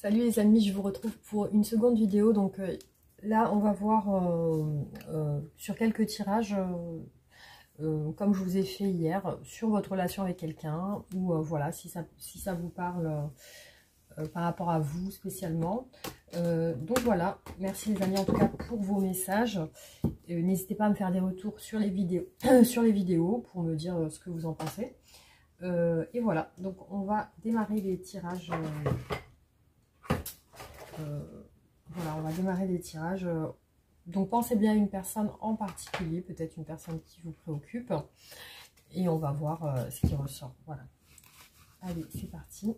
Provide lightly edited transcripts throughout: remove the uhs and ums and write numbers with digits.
Salut les amis, je vous retrouve pour une seconde vidéo. Donc là, on va voir sur quelques tirages, comme je vous ai fait hier, sur votre relation avec quelqu'un, ou voilà, si ça vous parle par rapport à vous spécialement. Donc voilà, merci les amis en tout cas pour vos messages. N'hésitez pas à me faire des retours sur les vidéos, pour me dire ce que vous en pensez. Et voilà, donc on va démarrer les tirages. Voilà, on va démarrer les tirages. Donc pensez bien à une personne en particulier, peut-être une personne qui vous préoccupe. Et on va voir ce qui ressort. Voilà. Allez, c'est parti.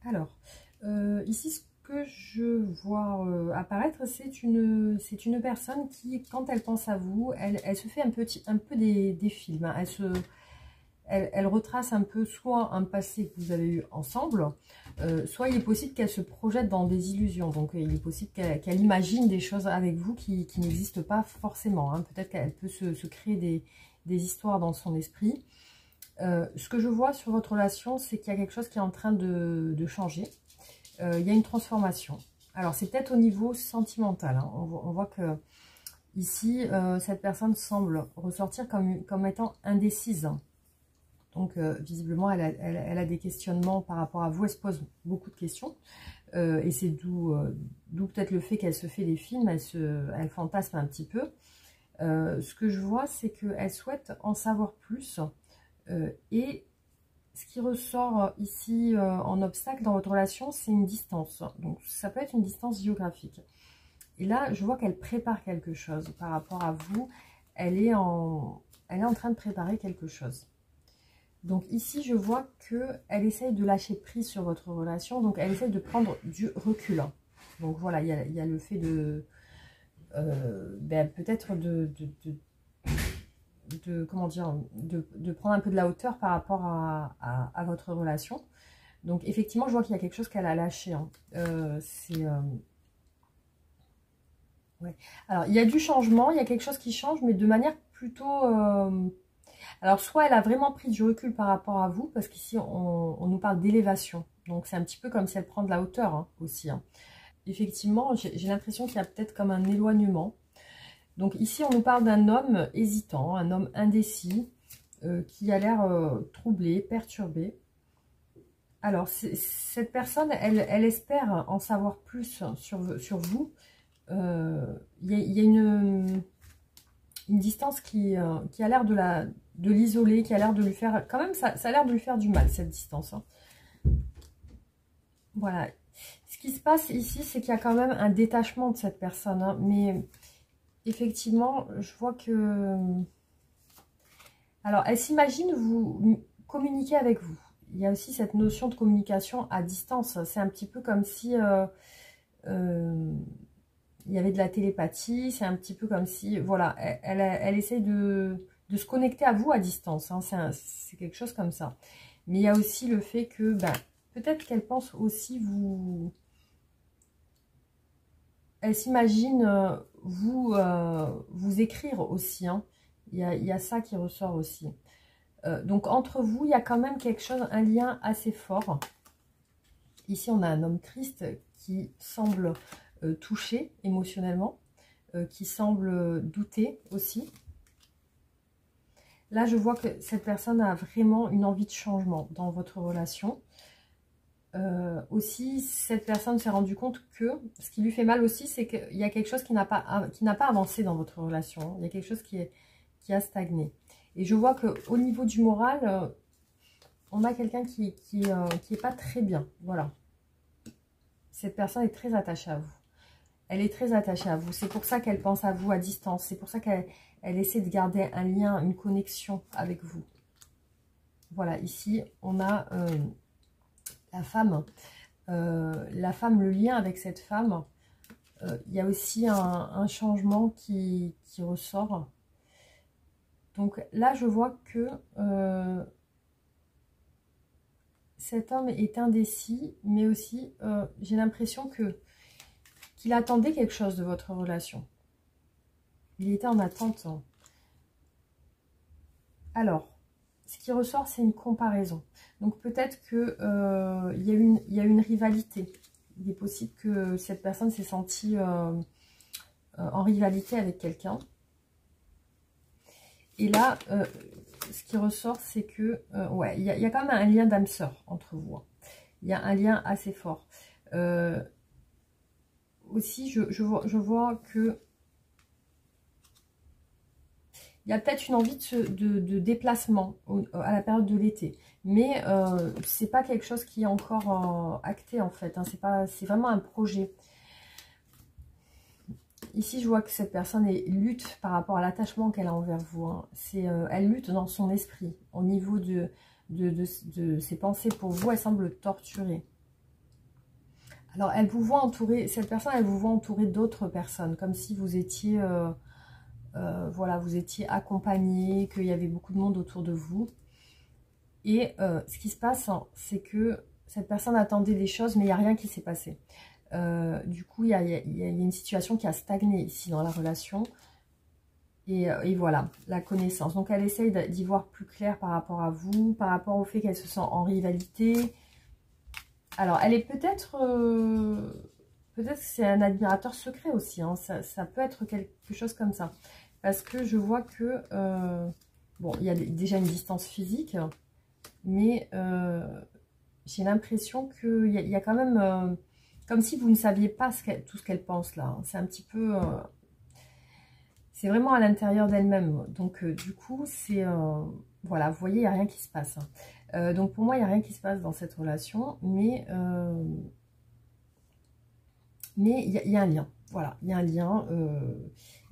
Alors, ici, ce que je vois apparaître, c'est une personne qui, quand elle pense à vous, elle se fait un peu des films. Hein. Elle retrace un peu soit un passé que vous avez eu ensemble, soit il est possible qu'elle se projette dans des illusions. Donc, il est possible qu'elle imagine des choses avec vous qui n'existent pas forcément. Hein. Peut-être qu'elle peut se créer des histoires dans son esprit. Ce que je vois sur votre relation, c'est qu'il y a quelque chose qui est en train de changer. Il y a une transformation. Alors, c'est peut-être au niveau sentimental. Hein. On voit que ici, cette personne semble ressortir comme étant indécise. Donc, visiblement, elle a des questionnements par rapport à vous. Elle se pose beaucoup de questions. Et c'est d'où peut-être le fait qu'elle se fait des films. Elle fantasme un petit peu. Ce que je vois, c'est qu'elle souhaite en savoir plus. Et ce qui ressort ici en obstacle dans votre relation, c'est une distance. Donc, ça peut être une distance géographique. Et là, je vois qu'elle prépare quelque chose par rapport à vous. Elle est en train de préparer quelque chose. Donc ici, je vois qu'elle essaye de lâcher prise sur votre relation. Donc, elle essaye de prendre du recul. Donc, voilà, il y a le fait de... peut-être comment dire, de prendre un peu de la hauteur par rapport à votre relation. Donc effectivement, je vois qu'il y a quelque chose qu'elle a lâché. Hein. Ouais. Alors, il y a du changement, il y a quelque chose qui change, mais de manière plutôt... Alors, soit elle a vraiment pris du recul par rapport à vous, parce qu'ici, on nous parle d'élévation. Donc, c'est un petit peu comme si elle prend de la hauteur hein, aussi. Hein. Effectivement, j'ai l'impression qu'il y a peut-être comme un éloignement. Donc ici, on nous parle d'un homme hésitant, un homme indécis, qui a l'air troublé, perturbé. Alors, cette personne, elle espère en savoir plus sur vous. Il y a une distance qui a l'air de l'isoler, qui a l'air de lui faire... Quand même, ça a l'air de lui faire du mal, cette distance. Hein. Voilà. Ce qui se passe ici, c'est qu'il y a quand même un détachement de cette personne. Hein, mais... Effectivement, je vois que... Alors, elle s'imagine vous communiquer avec vous. Il y a aussi cette notion de communication à distance. C'est un petit peu comme si il y avait de la télépathie. C'est un petit peu comme si... Voilà, elle essaye de se connecter à vous à distance. Hein. C'est quelque chose comme ça. Mais il y a aussi le fait que... peut-être qu'elle pense aussi vous... Elle s'imagine vous écrire aussi. Hein. Il y a ça qui ressort aussi. Donc, entre vous, il y a quand même quelque chose, un lien assez fort. Ici, on a un homme triste qui semble touché émotionnellement, qui semble douter aussi. Là, je vois que cette personne a vraiment une envie de changement dans votre relation. Aussi, cette personne s'est rendue compte que ce qui lui fait mal aussi, c'est qu'il y a quelque chose qui n'a pas avancé dans votre relation. Il y a quelque chose qui a stagné. Et je vois qu'au niveau du moral, on a quelqu'un qui est pas très bien. Voilà. Cette personne est très attachée à vous. Elle est très attachée à vous. C'est pour ça qu'elle pense à vous à distance. C'est pour ça qu'elle essaie de garder un lien, une connexion avec vous. Voilà, ici, on a... la femme. la femme, le lien avec cette femme, il y a aussi un changement qui ressort. Donc là, je vois que cet homme est indécis, mais aussi, j'ai l'impression qu'il attendait quelque chose de votre relation. Il était en attente. Alors, ce qui ressort, c'est une comparaison. Donc peut-être qu'il y a une rivalité. Il est possible que cette personne s'est sentie en rivalité avec quelqu'un. Et là, ce qui ressort, c'est que, ouais, il y a quand même un lien d'âme sœur entre vous. Il y a un lien assez fort. Aussi, je vois que il y a peut-être une envie de déplacement à la période de l'été. Mais c'est pas quelque chose qui est encore acté en fait. Hein, c'est vraiment un projet. Ici, je vois que cette personne lutte par rapport à l'attachement qu'elle a envers vous. Hein. Elle lutte dans son esprit. Au niveau de ses pensées pour vous, elle semble torturée. Alors, elle vous voit entourée, cette personne, elle vous voit entourée d'autres personnes. Comme si vous étiez, voilà, vous étiez accompagné, qu'il y avait beaucoup de monde autour de vous. Et ce qui se passe, hein, c'est que cette personne attendait des choses, mais il n'y a rien qui s'est passé. Du coup, il y a une situation qui a stagné ici dans la relation. Et voilà, la connaissance. Donc, elle essaye d'y voir plus clair par rapport à vous, par rapport au fait qu'elle se sent en rivalité. Alors, elle est peut-être... peut-être que c'est un admirateur secret aussi. Hein. Ça peut être quelque chose comme ça. Parce que je vois que... bon, il y a déjà une distance physique. Mais j'ai l'impression qu'il y a quand même... comme si vous ne saviez pas tout ce qu'elle pense là. C'est un petit peu... c'est vraiment à l'intérieur d'elle-même. Donc du coup, c'est... voilà, vous voyez, il n'y a rien qui se passe. Donc pour moi, il n'y a rien qui se passe dans cette relation. Mais il y a un lien. Voilà, il y a un lien.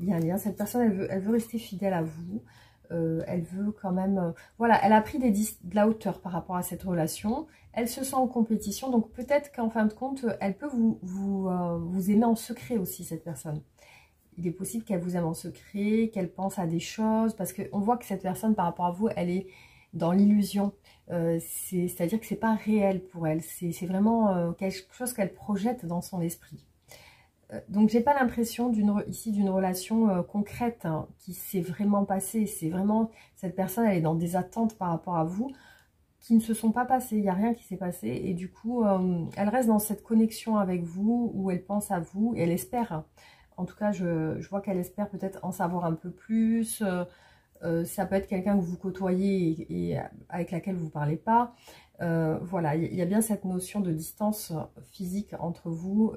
Il y a un lien. Cette personne, elle veut rester fidèle à vous. Elle veut quand même... voilà, elle a pris de la hauteur par rapport à cette relation. Elle se sent en compétition. Donc peut-être qu'en fin de compte, elle peut vous aimer en secret aussi, cette personne. Il est possible qu'elle vous aime en secret, qu'elle pense à des choses. Parce qu'on voit que cette personne, par rapport à vous, elle est dans l'illusion. C'est-à-dire que c'est pas réel pour elle. C'est vraiment quelque chose qu'elle projette dans son esprit. Donc, j'ai pas l'impression ici d'une relation concrète hein, qui s'est vraiment passée. C'est vraiment, cette personne, elle est dans des attentes par rapport à vous qui ne se sont pas passées. Il n'y a rien qui s'est passé. Et du coup, elle reste dans cette connexion avec vous où elle pense à vous et elle espère. Hein. En tout cas, je vois qu'elle espère peut-être en savoir un peu plus. Ça peut être quelqu'un que vous côtoyez et avec laquelle vous ne parlez pas. Voilà, il y a bien cette notion de distance physique entre vous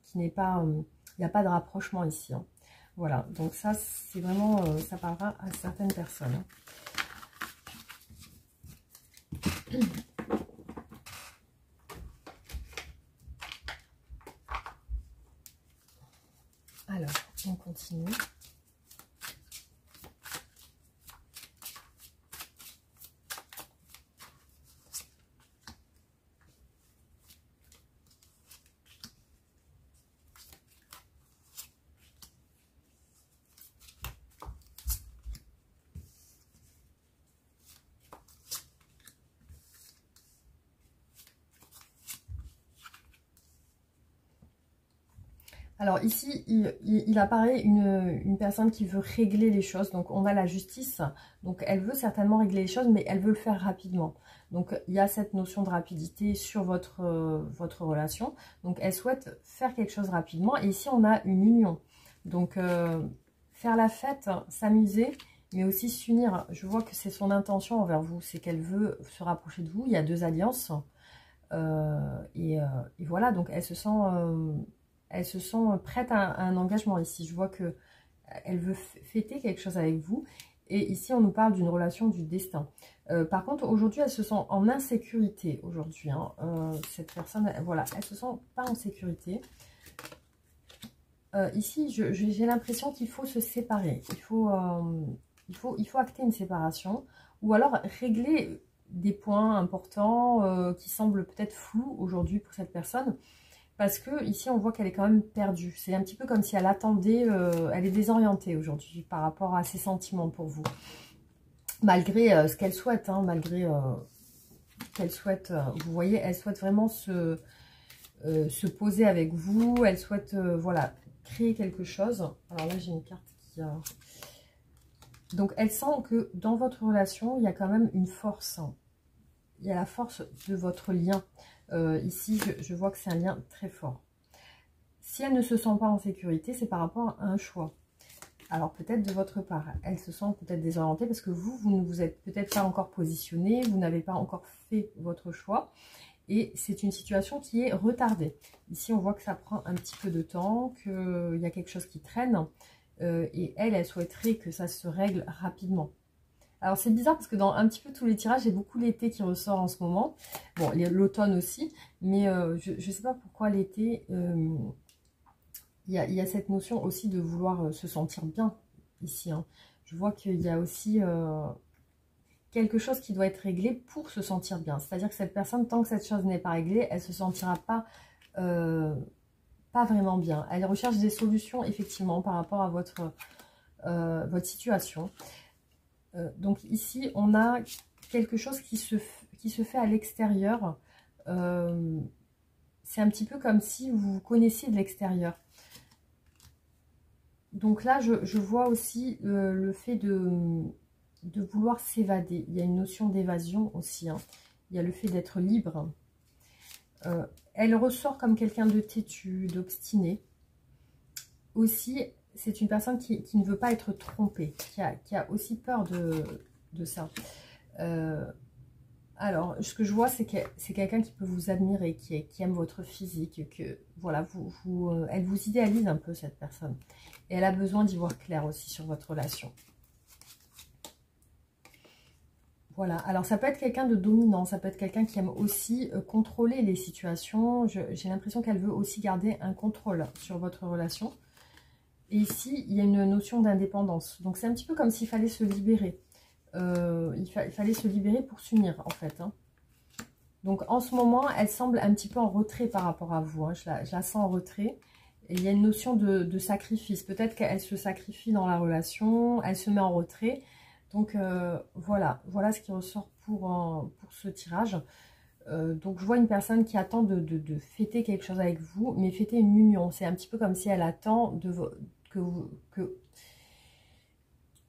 qui n'est pas... il n'y a pas de rapprochement ici. Hein. Voilà, donc ça, c'est vraiment... ça parlera à certaines personnes. Hein. Alors, on continue. Alors ici, il apparaît une personne qui veut régler les choses. Donc on a la justice. Donc elle veut certainement régler les choses, mais elle veut le faire rapidement. Donc il y a cette notion de rapidité sur votre relation. Donc elle souhaite faire quelque chose rapidement. Et ici on a une union. Donc faire la fête, s'amuser, mais aussi s'unir. Je vois que c'est son intention envers vous. C'est qu'elle veut se rapprocher de vous. Il y a deux alliances. Et voilà, donc elle se sent prête à un engagement ici. Je vois qu'elle veut fêter quelque chose avec vous. Et ici, on nous parle d'une relation du destin. Par contre, aujourd'hui, elle se sent en insécurité. Aujourd'hui, hein. Cette personne, voilà, elle se sent pas en sécurité. Ici, j'ai l'impression qu'il faut se séparer. Il faut acter une séparation. Ou alors régler des points importants qui semblent peut-être flous aujourd'hui pour cette personne. Parce que ici, on voit qu'elle est quand même perdue. C'est un petit peu comme si elle attendait, elle est désorientée aujourd'hui par rapport à ses sentiments pour vous. Malgré ce qu'elle souhaite, hein, malgré qu'elle souhaite, vous voyez, elle souhaite vraiment se poser avec vous. Elle souhaite, voilà, créer quelque chose. Alors là, j'ai une carte qui... Donc, elle sent que dans votre relation, il y a quand même une force. Il y a la force de votre lien. Ici, je vois que c'est un lien très fort. Si elle ne se sent pas en sécurité, c'est par rapport à un choix. Alors, peut-être de votre part, elle se sent peut-être désorientée parce que vous ne vous êtes peut-être pas encore positionné, vous n'avez pas encore fait votre choix. Et c'est une situation qui est retardée. Ici, on voit que ça prend un petit peu de temps, qu'il y a quelque chose qui traîne. Et elle souhaiterait que ça se règle rapidement. Alors, c'est bizarre parce que dans un petit peu tous les tirages, j'ai beaucoup l'été qui ressort en ce moment. Bon, l'automne aussi. Mais je ne sais pas pourquoi l'été, il y a cette notion aussi de vouloir se sentir bien ici. Hein. Je vois qu'il y a aussi quelque chose qui doit être réglé pour se sentir bien. C'est-à-dire que cette personne, tant que cette chose n'est pas réglée, elle ne se sentira pas vraiment bien. Elle recherche des solutions, effectivement, par rapport à votre situation. Donc ici, on a quelque chose qui se fait à l'extérieur. C'est un petit peu comme si vous vous connaissiez de l'extérieur. Donc là, je vois aussi le fait de vouloir s'évader. Il y a une notion d'évasion aussi. Hein. Il y a le fait d'être libre. Elle ressort comme quelqu'un de têtu, d'obstiné. Aussi, c'est une personne qui ne veut pas être trompée, qui a aussi peur de ça. Alors, ce que je vois, c'est que c'est quelqu'un qui peut vous admirer, qui aime votre physique, que voilà, elle vous idéalise un peu, cette personne. Et elle a besoin d'y voir clair aussi sur votre relation. Voilà, alors ça peut être quelqu'un de dominant, ça peut être quelqu'un qui aime aussi contrôler les situations. J'ai l'impression qu'elle veut aussi garder un contrôle sur votre relation. Et ici, il y a une notion d'indépendance. Donc, c'est un petit peu comme s'il fallait se libérer. Il fallait se libérer pour s'unir, en fait. Hein. Donc, en ce moment, elle semble un petit peu en retrait par rapport à vous. Hein. Je la sens en retrait. Et il y a une notion de sacrifice. Peut-être qu'elle se sacrifie dans la relation, elle se met en retrait. Donc, voilà ce qui ressort pour ce tirage. Donc, je vois une personne qui attend de fêter quelque chose avec vous, mais fêter une union. C'est un petit peu comme si elle attend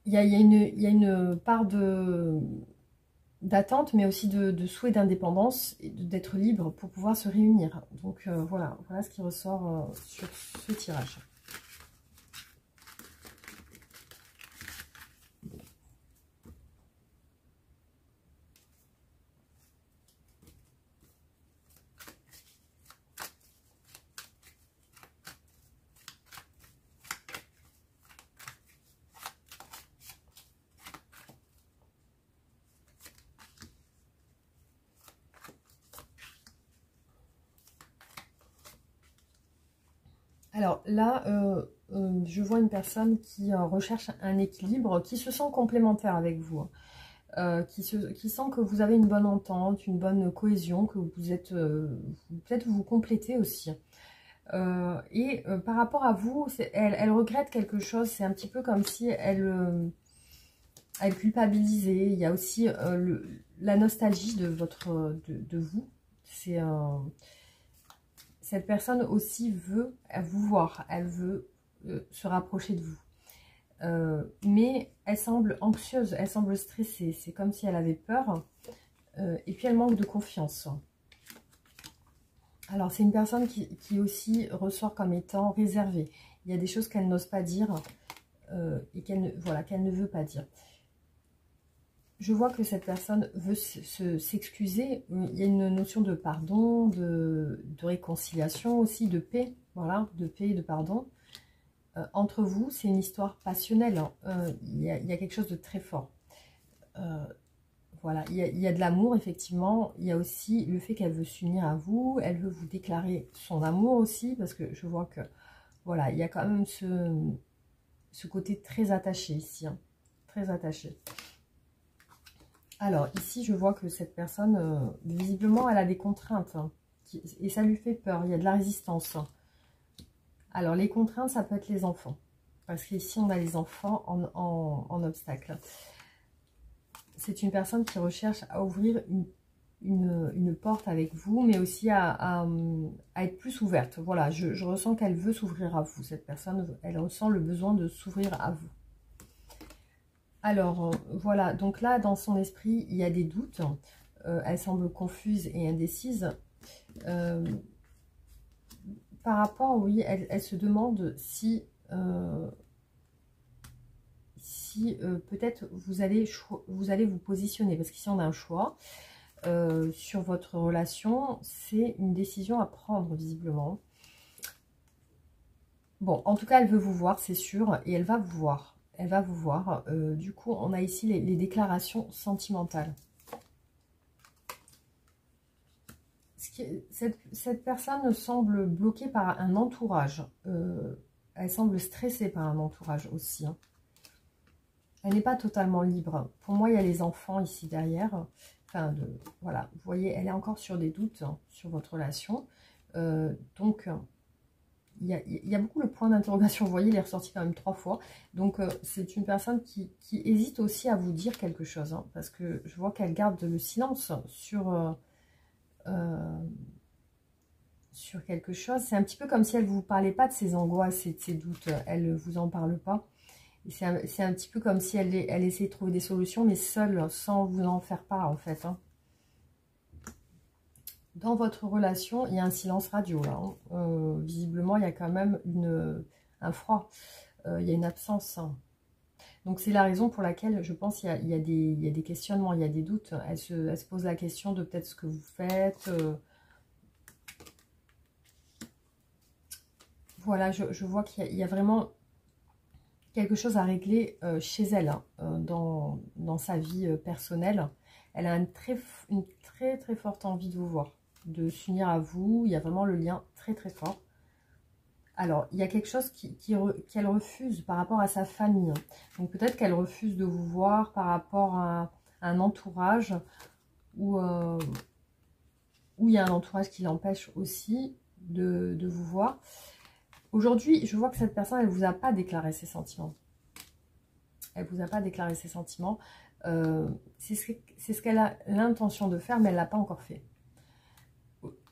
il y a une part d'attente, mais aussi de souhait d'indépendance et d'être libre pour pouvoir se réunir. Donc voilà ce qui ressort sur ce tirage. Alors là, je vois une personne qui recherche un équilibre, qui se sent complémentaire avec vous. Hein. Qui sent que vous avez une bonne entente, une bonne cohésion, que vous êtes, peut-être vous complétez aussi. Par rapport à vous, elle regrette quelque chose, c'est un petit peu comme si elle culpabilisait. Il y a aussi la nostalgie de vous. C'est cette personne aussi veut vous voir, elle veut se rapprocher de vous. Mais elle semble anxieuse, elle semble stressée, c'est comme si elle avait peur et puis elle manque de confiance. Alors c'est une personne qui aussi ressort comme étant réservée. Il y a des choses qu'elle n'ose pas dire et qu'elle ne veut pas dire. Je vois que cette personne veut s'excuser. Il y a une notion de pardon, de réconciliation aussi, de paix. Voilà, de paix et de pardon. Entre vous, c'est une histoire passionnelle. Hein. Il y a quelque chose de très fort. Voilà, il y a de l'amour, effectivement. Il y a aussi le fait qu'elle veut s'unir à vous. Elle veut vous déclarer son amour aussi, parce que je vois que, voilà, il y a quand même ce côté très attaché ici. Hein, très attaché. Alors, ici, je vois que cette personne, visiblement, elle a des contraintes. Hein, et ça lui fait peur. Il y a de la résistance. Alors, les contraintes, ça peut être les enfants. Parce qu'ici, on a les enfants en obstacle. C'est une personne qui recherche à ouvrir une porte avec vous, mais aussi à être plus ouverte. Voilà, je ressens qu'elle veut s'ouvrir à vous. Cette personne, elle ressent le besoin de s'ouvrir à vous. Alors, voilà, donc là, dans son esprit, il y a des doutes. Elle semble confuse et indécise. Par rapport, oui, elle se demande si peut-être vous allez vous positionner. Parce qu'ici, on a un choix. Sur votre relation, c'est une décision à prendre visiblement. Bon, en tout cas, elle veut vous voir, c'est sûr, et elle va vous voir. Elle va vous voir. Du coup, on a ici les déclarations sentimentales. Cette personne semble bloquée par un entourage. Elle semble stressée par un entourage aussi. Hein. Elle n'est pas totalement libre. Pour moi, il y a les enfants ici derrière. Enfin, voilà, vous voyez, elle est encore sur des doutes hein, sur votre relation. Donc, il y a beaucoup le point d'interrogation. Vous voyez, il est ressorti quand même 3 fois. Donc, c'est une personne qui hésite aussi à vous dire quelque chose. Hein, parce que je vois qu'elle garde le silence sur quelque chose. C'est un petit peu comme si elle ne vous parlait pas de ses angoisses et de ses doutes. Elle ne vous en parle pas. C'est un petit peu comme si elle essayait de trouver des solutions, mais seule, sans vous en faire part, en fait. Hein. Dans votre relation, il y a un silence radio, là. Hein. Visiblement, il y a quand même un froid. Il y a une absence. Hein. Donc, c'est la raison pour laquelle, je pense, il y a des questionnements, il y a des doutes. Elle se pose la question de peut-être ce que vous faites. Voilà, je vois qu'il y a vraiment quelque chose à régler chez elle, hein, dans sa vie personnelle. Elle a une très très forte envie de vous voir, de s'unir à vous. Il y a vraiment le lien très très fort. Alors, il y a quelque chose qu'elle refuse par rapport à sa famille. Donc peut-être qu'elle refuse de vous voir par rapport à un entourage où il y a un entourage qui l'empêche aussi de vous voir. Aujourd'hui, je vois que cette personne, elle ne vous a pas déclaré ses sentiments. Elle ne vous a pas déclaré ses sentiments. C'est ce qu'elle a l'intention de faire, mais elle ne l'a pas encore fait.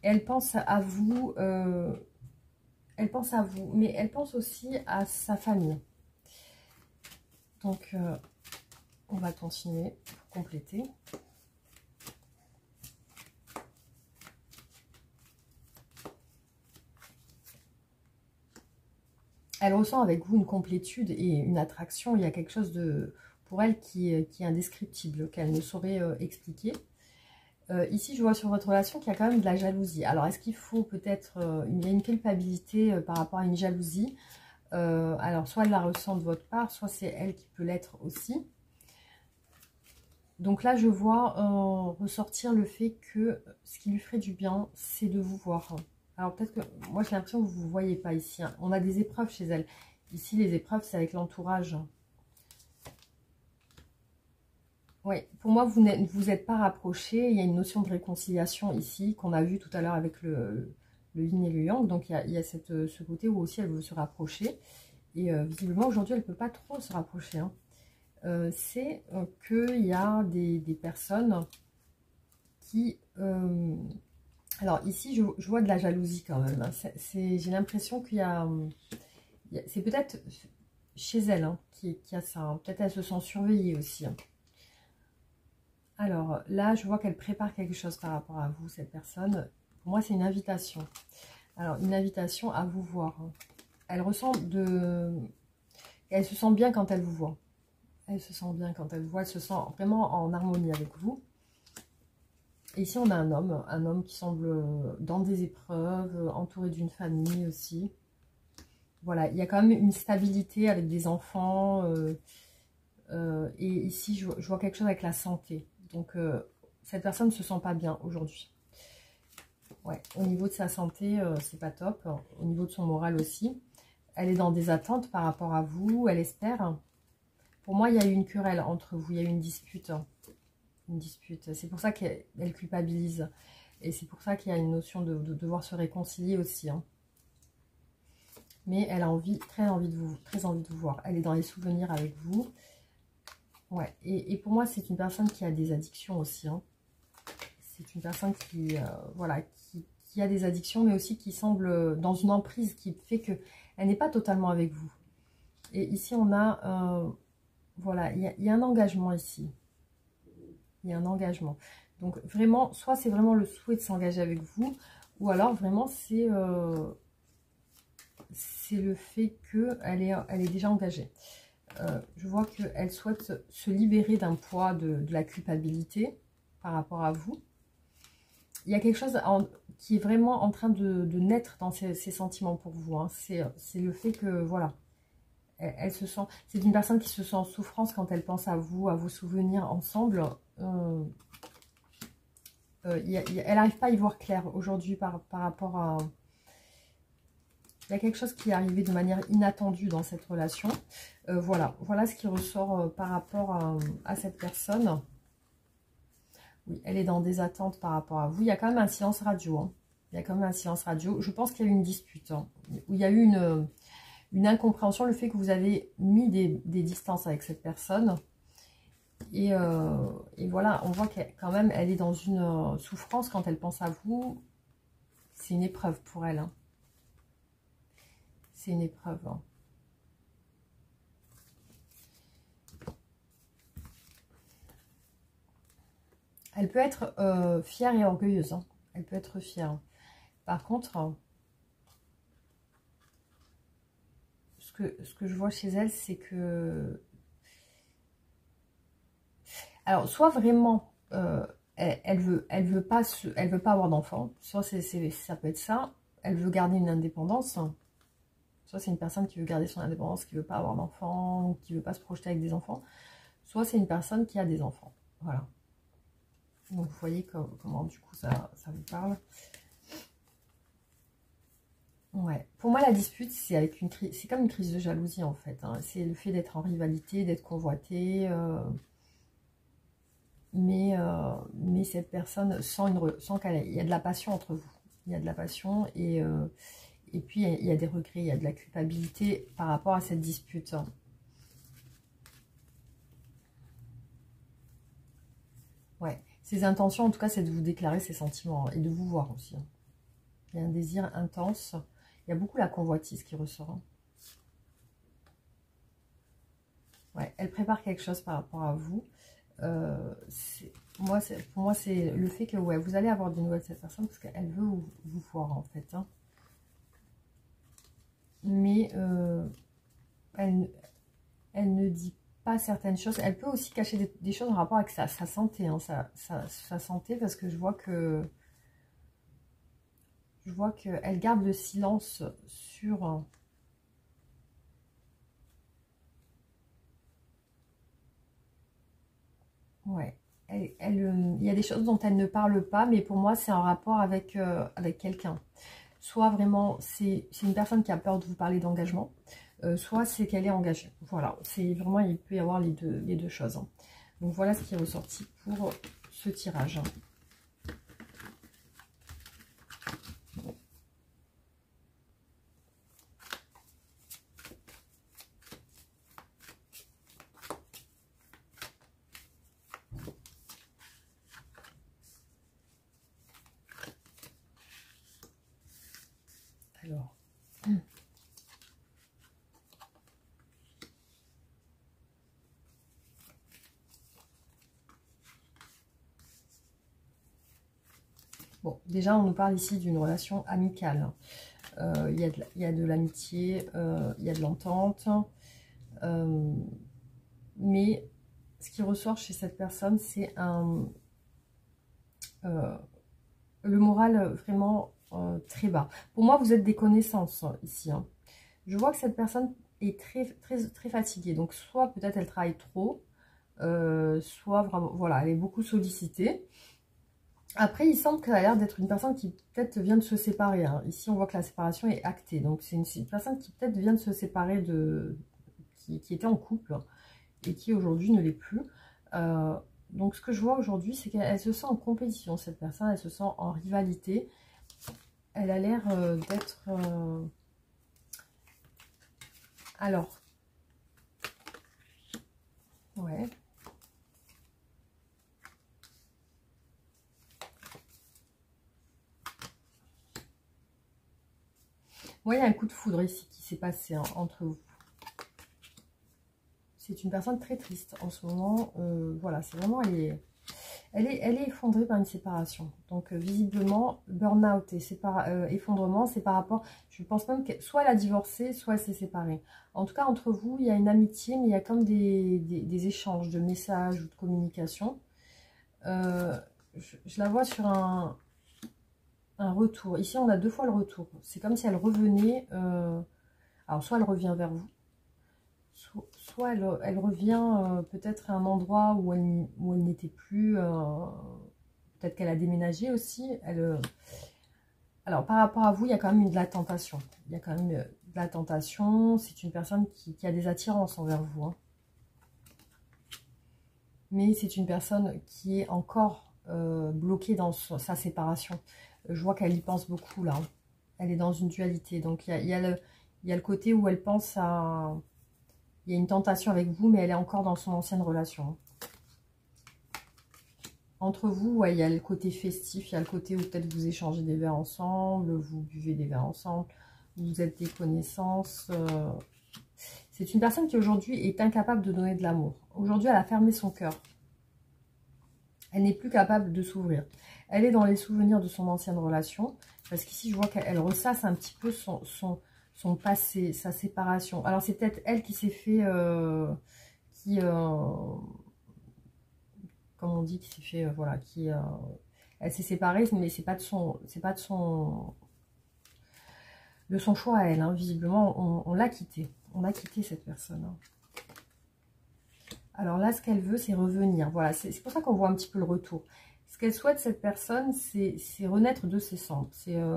Elle pense à vous, mais elle pense aussi à sa famille. Donc, on va continuer pour compléter. Elle ressent avec vous une complétude et une attraction. Il y a quelque chose pour elle qui est indescriptible, qu'elle ne saurait expliquer. Ici, je vois sur votre relation qu'il y a quand même de la jalousie. Alors, est-ce qu'il faut peut-être... il y a une culpabilité par rapport à une jalousie. Alors, soit elle la ressent de votre part, soit c'est elle qui peut l'être aussi. Donc là, je vois ressortir le fait que ce qui lui ferait du bien, c'est de vous voir. Alors peut-être que, moi j'ai l'impression que vous ne vous voyez pas ici. Hein. On a des épreuves chez elle. Ici, les épreuves, c'est avec l'entourage. Oui, pour moi, vous n'êtes pas rapprochés. Il y a une notion de réconciliation ici, qu'on a vu tout à l'heure avec le yin et le yang. Donc il y a ce côté où aussi elle veut se rapprocher. Et visiblement, aujourd'hui, elle ne peut pas trop se rapprocher. Hein. C'est qu'il y a des personnes qui... alors ici, je vois de la jalousie quand même. Hein. J'ai l'impression qu'il y a... c'est peut-être chez elle hein, qui a ça. Hein. Peut-être elle se sent surveillée aussi. Hein. Alors là, je vois qu'elle prépare quelque chose par rapport à vous, cette personne. Pour moi, c'est une invitation. Alors, une invitation à vous voir. Hein. Elle ressent elle se sent bien quand elle vous voit. Elle se sent bien quand elle vous voit. Elle se sent vraiment en harmonie avec vous. Et ici, on a un homme qui semble dans des épreuves, entouré d'une famille aussi. Voilà, il y a quand même une stabilité avec des enfants. Et ici, je vois quelque chose avec la santé. Donc, cette personne ne se sent pas bien aujourd'hui. Ouais, au niveau de sa santé, c'est pas top. Au niveau de son moral aussi. Elle est dans des attentes par rapport à vous. Elle espère. Pour moi, il y a eu une querelle entre vous. Il y a eu une dispute. une dispute. C'est pour ça qu'elle culpabilise. Et c'est pour ça qu'il y a une notion de devoir se réconcilier aussi. Hein. Mais elle a très envie de vous voir. Elle est dans les souvenirs avec vous. Ouais. Et pour moi, c'est une personne qui a des addictions aussi. Hein. C'est une personne qui, voilà, qui a des addictions, mais aussi qui semble dans une emprise qui fait qu'elle n'est pas totalement avec vous. Et ici, on a, voilà, il y a un engagement ici. Il y a un engagement. Donc, vraiment, soit c'est vraiment le souhait de s'engager avec vous, ou alors, vraiment, c'est le fait qu'elle est déjà engagée. Je vois qu'elle souhaite se libérer d'un poids de la culpabilité par rapport à vous. Il y a quelque chose qui est vraiment en train de naître dans ces sentiments pour vous. Hein. C'est le fait que, voilà, elle se sent... C'est une personne qui se sent en souffrance quand elle pense à vous, à vos souvenirs ensemble. Elle n'arrive pas à y voir clair aujourd'hui par rapport à... Il y a quelque chose qui est arrivé de manière inattendue dans cette relation. Voilà ce qui ressort par rapport à cette personne. Oui, elle est dans des attentes par rapport à vous. Il y a quand même un silence radio. Hein. Il y a quand même un silence radio. Je pense qu'il y a eu une dispute. Hein, où il y a eu une incompréhension. Le fait que vous avez mis des distances avec cette personne. Et voilà, on voit qu'elle quand même, elle est dans une souffrance quand elle pense à vous. C'est une épreuve pour elle. Hein. C'est une épreuve. Hein. Elle peut être fière et orgueilleuse. Hein. Elle peut être fière. Par contre, ce que je vois chez elle, c'est que... Alors, soit vraiment, elle veut pas avoir d'enfant. Soit ça peut être ça. Elle veut garder une indépendance. Soit c'est une personne qui veut garder son indépendance, qui veut pas avoir d'enfants, qui veut pas se projeter avec des enfants. Soit c'est une personne qui a des enfants. Voilà. Donc, vous voyez comment du coup, ça vous parle. Ouais. Pour moi, la dispute, c'est comme une crise de jalousie, en fait. Hein. C'est le fait d'être en rivalité, d'être convoité. Mais cette personne sent qu'il y a de la passion entre vous. Il y a de la passion et puis il y a des regrets, il y a de la culpabilité par rapport à cette dispute. Ouais. Ses intentions, en tout cas, c'est de vous déclarer ses sentiments et de vous voir aussi. Il y a un désir intense. Il y a beaucoup la convoitise qui ressort. Hein. Ouais, elle prépare quelque chose par rapport à vous. Pour moi, c'est le fait que ouais, vous allez avoir des nouvelles de cette personne parce qu'elle veut vous voir en fait. Hein. Mais elle ne dit pas certaines choses. Elle peut aussi cacher des choses en rapport avec sa santé. Hein, sa santé parce que je vois qu'elle garde le silence sur... Ouais. Il y a des choses dont elle ne parle pas, mais pour moi, c'est en rapport avec quelqu'un. Soit vraiment, c'est une personne qui a peur de vous parler d'engagement, soit c'est qu'elle est engagée. Voilà, c'est vraiment, il peut y avoir les deux choses. Hein. Donc voilà ce qui est ressorti pour ce tirage. Alors... Bon, déjà, on nous parle ici d'une relation amicale. Il y a de l'amitié, il y a de l'entente. Mais ce qui ressort chez cette personne, c'est le moral vraiment très bas. Pour moi, vous êtes des connaissances ici. Hein. Je vois que cette personne est très fatiguée. Donc, soit peut-être elle travaille trop, soit vraiment, voilà, elle est beaucoup sollicitée. Après, il semble qu'elle a l'air d'être une personne qui peut-être vient de se séparer. Hein. Ici, on voit que la séparation est actée. Donc, c'est une personne qui peut-être vient de se séparer qui était en couple et qui aujourd'hui ne l'est plus. Donc, ce que je vois aujourd'hui, c'est qu'elle se sent en compétition, cette personne. Elle se sent en rivalité. Elle a l'air d'être... Alors, ouais. Moi, il y a un coup de foudre ici qui s'est passé hein, entre vous. C'est une personne très triste en ce moment. Voilà, c'est vraiment... Elle est effondrée par une séparation. Donc, visiblement, burn-out et effondrement, c'est par rapport... Je pense même que soit elle a divorcé, soit elle s'est séparée. En tout cas, entre vous, il y a une amitié, mais il y a comme des échanges de messages ou de communication. Je la vois sur un retour. Ici, on a 2 fois le retour. C'est comme si elle revenait... alors, soit elle revient vers vous, soit elle revient peut-être à un endroit où elle n'était plus. Peut-être qu'elle a déménagé aussi. Alors, par rapport à vous, il y a quand même de la tentation. Il y a quand même de la tentation. C'est une personne qui a des attirances envers vous. Hein. Mais c'est une personne qui est encore bloquée dans sa séparation. Je vois qu'elle y pense beaucoup là. Hein. Elle est dans une dualité. Donc, il y a le côté où elle pense à... Il y a une tentation avec vous, mais elle est encore dans son ancienne relation. Entre vous, ouais, il y a le côté festif, il y a le côté où peut-être vous échangez des verres ensemble, vous buvez des verres ensemble, vous êtes des connaissances. C'est une personne qui aujourd'hui est incapable de donner de l'amour. Aujourd'hui, elle a fermé son cœur. Elle n'est plus capable de s'ouvrir. Elle est dans les souvenirs de son ancienne relation, parce qu'ici, je vois qu'elle ressasse un petit peu son passé, sa séparation. Alors, c'est peut-être elle qui s'est fait... comme on dit, qui s'est fait... voilà, elle s'est séparée, mais c'est pas de son... de son choix à elle. Hein. Visiblement, on l'a quittée. On a quitté cette personne. Hein. Alors là, ce qu'elle veut, c'est revenir. Voilà, c'est pour ça qu'on voit un petit peu le retour. Ce qu'elle souhaite, cette personne, c'est renaître de ses cendres.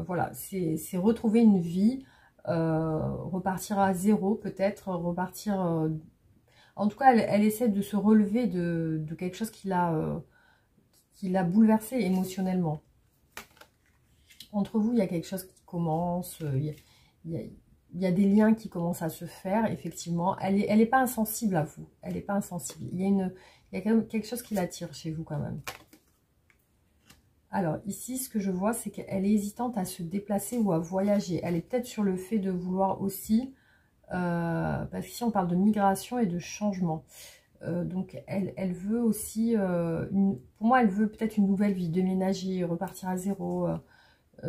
Voilà, c'est retrouver une vie, repartir à zéro, peut-être, repartir... en tout cas, elle essaie de se relever de quelque chose qui l'a bouleversée émotionnellement. Entre vous, il y a quelque chose qui commence, il y a des liens qui commencent à se faire, effectivement. Elle est pas insensible à vous. Elle n'est pas insensible. Il y a quand même quelque chose qui l'attire chez vous quand même. Alors, ici, ce que je vois, c'est qu'elle est hésitante à se déplacer ou à voyager. Elle est peut-être sur le fait de vouloir aussi, parce qu'ici, on parle de migration et de changement. Donc, elle veut aussi, pour moi, elle veut peut-être une nouvelle vie, déménager, repartir à zéro.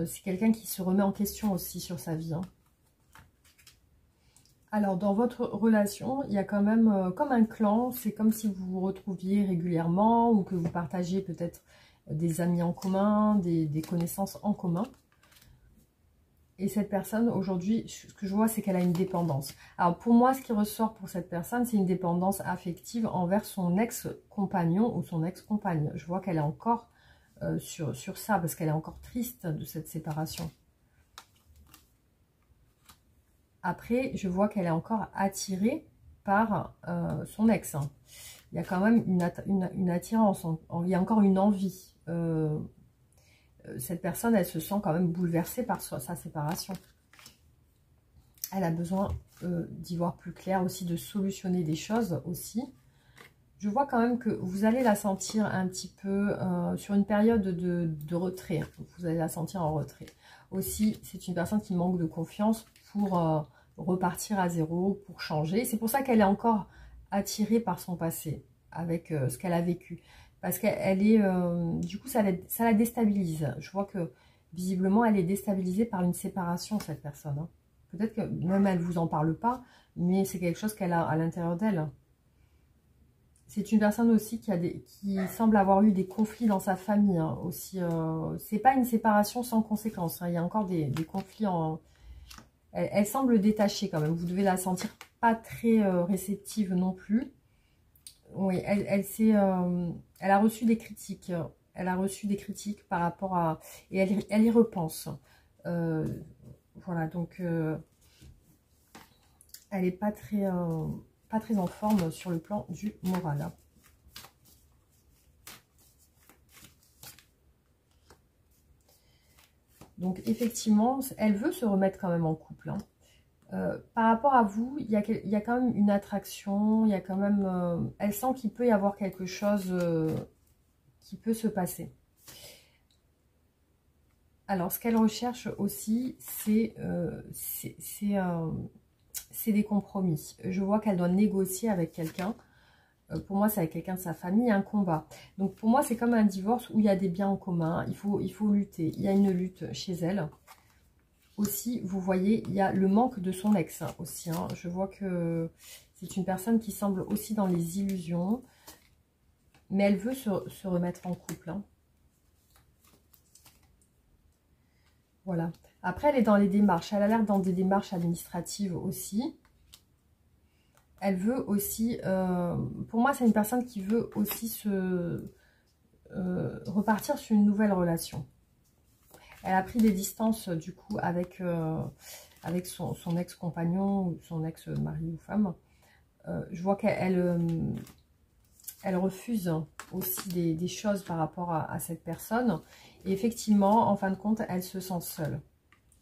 C'est quelqu'un qui se remet en question aussi sur sa vie. Hein. Alors, dans votre relation, il y a quand même comme un clan. C'est comme si vous vous retrouviez régulièrement ou que vous partagez peut-être des amis en commun, des connaissances en commun. Et cette personne, aujourd'hui, ce que je vois, c'est qu'elle a une dépendance. Alors, pour moi, ce qui ressort pour cette personne, c'est une dépendance affective envers son ex-compagnon ou son ex-compagne. Je vois qu'elle est encore sur ça, parce qu'elle est encore triste de cette séparation. Après, je vois qu'elle est encore attirée par son ex. Hein. Il y a quand même une attirance, il y a encore une envie. Cette personne, elle se sent quand même bouleversée par sa séparation. Elle a besoin d'y voir plus clair, aussi de solutionner des choses aussi. Je vois quand même que vous allez la sentir un petit peu sur une période de retrait. Vous allez la sentir en retrait. Aussi, c'est une personne qui manque de confiance pour repartir à zéro, pour changer. C'est pour ça qu'elle est encore attirée par son passé, avec ce qu'elle a vécu. Parce qu'elle est... du coup, ça la déstabilise. Je vois que, visiblement, elle est déstabilisée par une séparation, cette personne. Hein. Peut-être que même elle ne vous en parle pas, mais c'est quelque chose qu'elle a à l'intérieur d'elle. C'est une personne aussi qui semble avoir eu des conflits dans sa famille. Hein, aussi, c'est pas une séparation sans conséquence. Hein, il y a encore des conflits en... Elle semble détachée quand même. Vous devez la sentir pas très réceptive non plus. Oui, elle a reçu des critiques. Elle a reçu des critiques par rapport à... Et elle y repense. Voilà, donc... elle n'est pas très en forme sur le plan du moral. Donc effectivement, elle veut se remettre quand même en couple, hein. Par rapport à vous, il y a quand même une attraction, il y a quand même... elle sent qu'il peut y avoir quelque chose qui peut se passer. Alors, ce qu'elle recherche aussi, c'est des compromis. Je vois qu'elle doit négocier avec quelqu'un. Pour moi, c'est avec quelqu'un de sa famille, un combat. Donc, pour moi, c'est comme un divorce où il y a des biens en commun. Il faut lutter. Il y a une lutte chez elle. Aussi, vous voyez, il y a le manque de son ex aussi, hein. Je vois que c'est une personne qui semble aussi dans les illusions. Mais elle veut se remettre en couple, hein. Voilà. Après, elle est dans les démarches. Elle a l'air dans des démarches administratives aussi. Elle veut aussi... pour moi, c'est une personne qui veut aussi repartir sur une nouvelle relation. Elle a pris des distances, du coup, avec son ex-compagnon ou son ex-mari ou femme. Je vois qu'elle elle refuse aussi des choses par rapport à cette personne. Et effectivement, en fin de compte, elle se sent seule.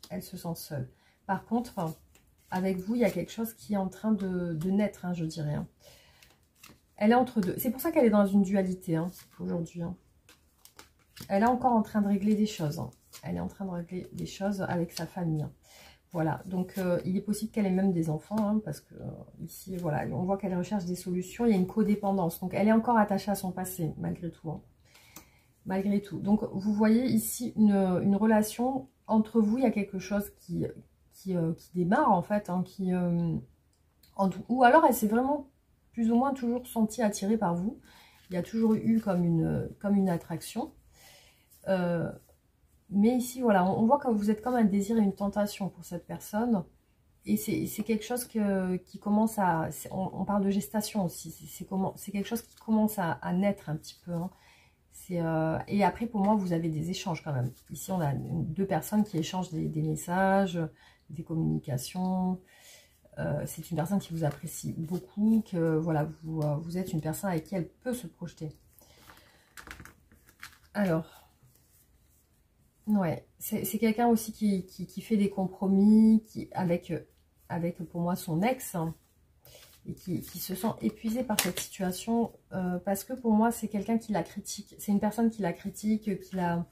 Elle se sent seule. Par contre, avec vous, il y a quelque chose qui est en train de naître, hein, je dirais, hein. Elle est entre deux. C'est pour ça qu'elle est dans une dualité, hein, aujourd'hui, hein. Elle est encore en train de régler des choses, hein. Elle est en train de régler des choses avec sa famille, hein. Voilà, donc il est possible qu'elle ait même des enfants, hein, parce que ici, voilà, on voit qu'elle recherche des solutions. Il y a une codépendance, donc elle est encore attachée à son passé, malgré tout, hein. Malgré tout. Donc, vous voyez ici une relation entre vous. Il y a quelque chose qui démarre, en fait, hein, ou alors, elle s'est vraiment plus ou moins toujours sentie attirée par vous. Il y a toujours eu comme une attraction. Mais ici, voilà, on voit que vous êtes comme un désir et une tentation pour cette personne. Et c'est quelque chose qui commence à... On parle de gestation aussi. C'est quelque chose qui commence à naître un petit peu, hein. Et après, pour moi, vous avez des échanges quand même. Ici, on a deux personnes qui échangent des messages, des communications. C'est une personne qui vous apprécie beaucoup, que voilà, vous êtes une personne avec qui elle peut se projeter. Alors, ouais, c'est quelqu'un aussi qui fait des compromis, avec pour moi son ex, hein, et qui se sent épuisé par cette situation, parce que pour moi, c'est quelqu'un qui la critique. C'est une personne qui la critique, qui la...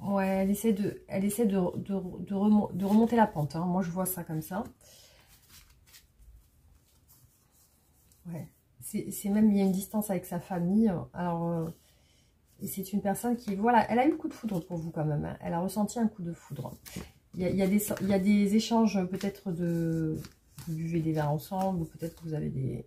ouais, elle essaie de remonter la pente, hein. Moi, je vois ça comme ça. Ouais. C'est même, il y a une distance avec sa famille. Alors, et c'est une personne qui, voilà, elle a eu le coup de foudre pour vous quand même, hein. Elle a ressenti un coup de foudre. Il y a des échanges, peut-être vous buvez des verres ensemble, ou peut-être que vous avez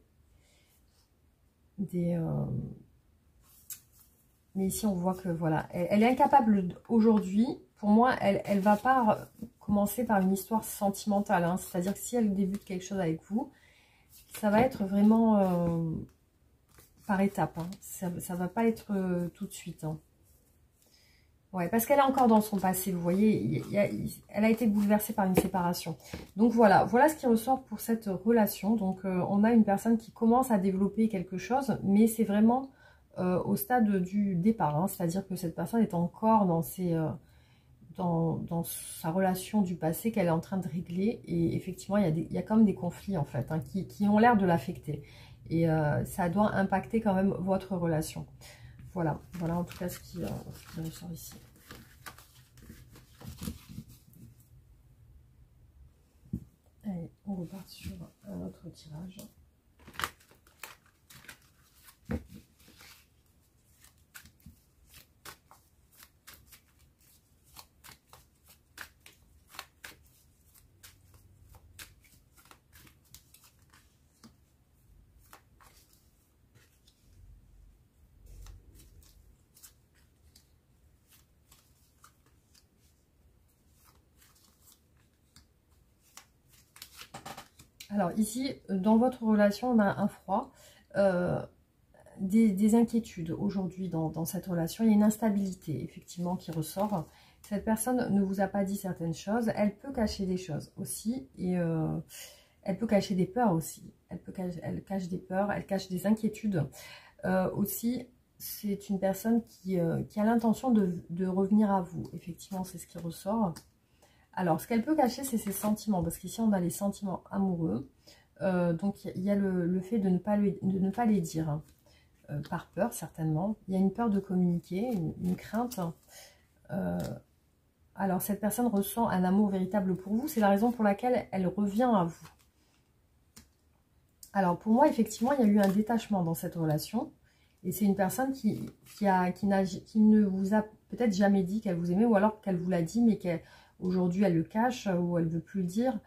mais ici, on voit que, voilà, elle est incapable aujourd'hui. Pour moi, elle va pas commencer par une histoire sentimentale, hein. C'est-à-dire que si elle débute quelque chose avec vous, ça va être vraiment par étapes, hein. Ça va pas être tout de suite, hein. Ouais, parce qu'elle est encore dans son passé, vous voyez, elle a été bouleversée par une séparation. Donc voilà ce qui ressort pour cette relation. Donc on a une personne qui commence à développer quelque chose, mais c'est vraiment au stade du départ, hein. C'est-à-dire que cette personne est encore dans sa relation du passé qu'elle est en train de régler. Et effectivement, il y a quand même des conflits, en fait, hein, qui ont l'air de l'affecter. Et ça doit impacter quand même votre relation. Voilà en tout cas ce qui ressort ici. Allez, on repart sur un autre tirage. Alors ici, dans votre relation, on a un froid, des inquiétudes aujourd'hui dans cette relation. Il y a une instabilité, effectivement, qui ressort. Cette personne ne vous a pas dit certaines choses. Elle peut cacher des choses aussi. Et elle peut cacher des peurs aussi. Elle cache des peurs, elle cache des inquiétudes. Aussi, c'est une personne qui a l'intention de revenir à vous. Effectivement, c'est ce qui ressort. Alors, ce qu'elle peut cacher, c'est ses sentiments. Parce qu'ici, on a les sentiments amoureux. Donc, il y a le fait de ne pas les dire. Hein. Par peur, certainement. Il y a une peur de communiquer, une crainte. Alors, cette personne ressent un amour véritable pour vous. C'est la raison pour laquelle elle revient à vous. Alors, pour moi, effectivement, il y a eu un détachement dans cette relation. Et c'est une personne qui ne vous a peut-être jamais dit qu'elle vous aimait, ou alors qu'elle vous l'a dit, mais qu'aujourd'hui, elle le cache, ou elle ne veut plus le dire.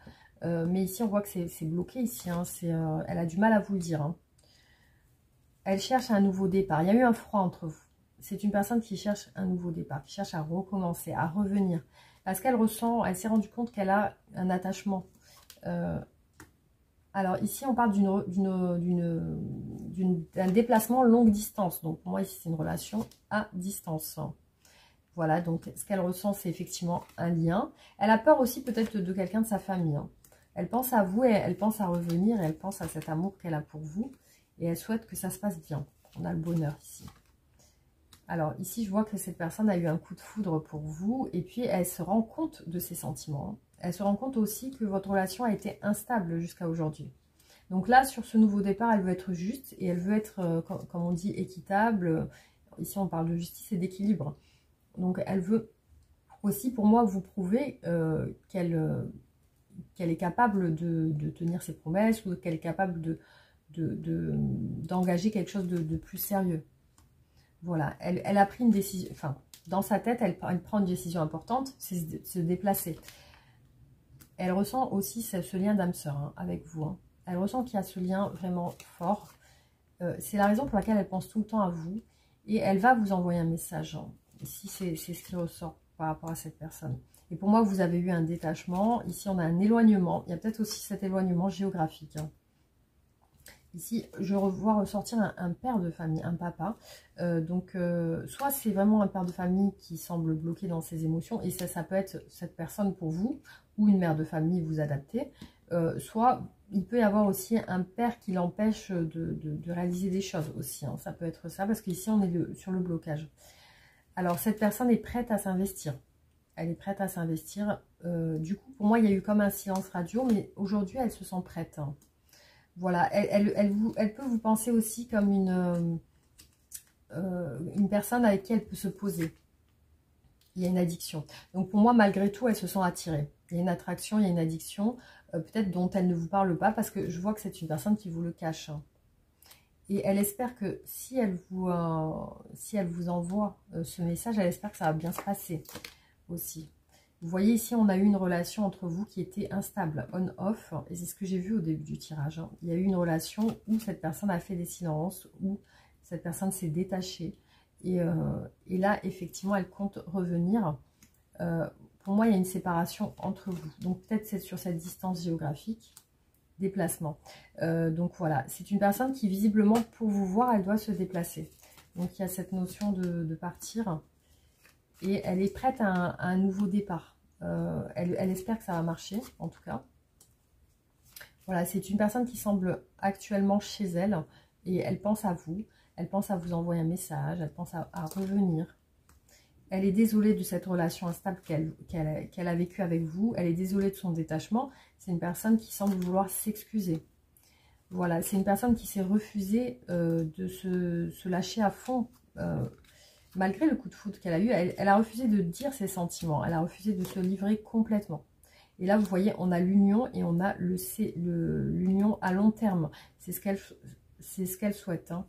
Mais ici, on voit que c'est bloqué, ici. Hein, elle a du mal à vous le dire. Hein. Elle cherche un nouveau départ. Il y a eu un froid entre vous. C'est une personne qui cherche un nouveau départ, qui cherche à recommencer, à revenir. Parce qu'elle ressent, elle s'est rendue compte qu'elle a un attachement. Alors ici, on parle d'un déplacement longue distance. Donc pour moi, ici, c'est une relation à distance. Voilà, donc ce qu'elle ressent, c'est effectivement un lien. Elle a peur aussi peut-être de quelqu'un de sa famille. Hein. Elle pense à vous et elle pense à revenir. Et elle pense à cet amour qu'elle a pour vous. Et elle souhaite que ça se passe bien. On a le bonheur ici. Alors ici, je vois que cette personne a eu un coup de foudre pour vous. Et puis, elle se rend compte de ses sentiments. Elle se rend compte aussi que votre relation a été instable jusqu'à aujourd'hui. Donc là, sur ce nouveau départ, elle veut être juste. Et elle veut être, comme on dit, équitable. Ici, on parle de justice et d'équilibre. Donc, elle veut aussi, pour moi, vous prouver qu'elle est capable de tenir ses promesses. Ou qu'elle est capable d'engager quelque chose de plus sérieux. Voilà, elle a pris une décision, enfin, dans sa tête, elle prend une décision importante, c'est se déplacer. Elle ressent aussi ce lien d'âme-sœur hein, avec vous. Hein. Elle ressent qu'il y a ce lien vraiment fort. C'est la raison pour laquelle elle pense tout le temps à vous. Et elle va vous envoyer un message. Hein. Ici, c'est ce qui ressort par rapport à cette personne. Et pour moi, vous avez eu un détachement. Ici, on a un éloignement. Il y a peut-être aussi cet éloignement géographique. Hein. Ici, je vois ressortir un père de famille, un papa. Soit c'est vraiment un père de famille qui semble bloqué dans ses émotions, et ça peut être cette personne pour vous, ou une mère de famille vous adaptez. Soit il peut y avoir aussi un père qui l'empêche de réaliser des choses aussi. Hein. Ça peut être ça, parce qu'ici, on est sur le blocage. Alors, cette personne est prête à s'investir. Elle est prête à s'investir. Du coup, pour moi, il y a eu comme un silence radio, mais aujourd'hui, elle se sent prête. Hein. Voilà, elle peut vous penser aussi comme une personne avec qui elle peut se poser. Il y a une addiction. Donc pour moi, malgré tout, elle se sent attirée. Il y a une attraction, il y a une addiction, peut-être dont elle ne vous parle pas, parce que je vois que c'est une personne qui vous le cache. Hein. Et elle espère que si elle vous envoie ce message, elle espère que ça va bien se passer aussi. Vous voyez ici, on a eu une relation entre vous qui était instable, on-off, et c'est ce que j'ai vu au début du tirage. Hein. Il y a eu une relation où cette personne a fait des silences, où cette personne s'est détachée, et là, effectivement, elle compte revenir. Pour moi, il y a une séparation entre vous, donc peut-être c'est sur cette distance géographique, déplacement. Donc voilà, c'est une personne qui, visiblement, pour vous voir, elle doit se déplacer. Donc il y a cette notion de partir. Et elle est prête à un nouveau départ. Elle espère que ça va marcher, en tout cas. Voilà, c'est une personne qui semble actuellement chez elle. Et elle pense à vous. Elle pense à vous envoyer un message. Elle pense à revenir. Elle est désolée de cette relation instable qu'elle a vécue avec vous. Elle est désolée de son détachement. C'est une personne qui semble vouloir s'excuser. Voilà, c'est une personne qui s'est refusée de se lâcher à fond. Malgré le coup de foudre qu'elle a eu, elle a refusé de dire ses sentiments. Elle a refusé de se livrer complètement. Et là, vous voyez, on a l'union et on a l'union à long terme. C'est ce qu'elle souhaite. Hein.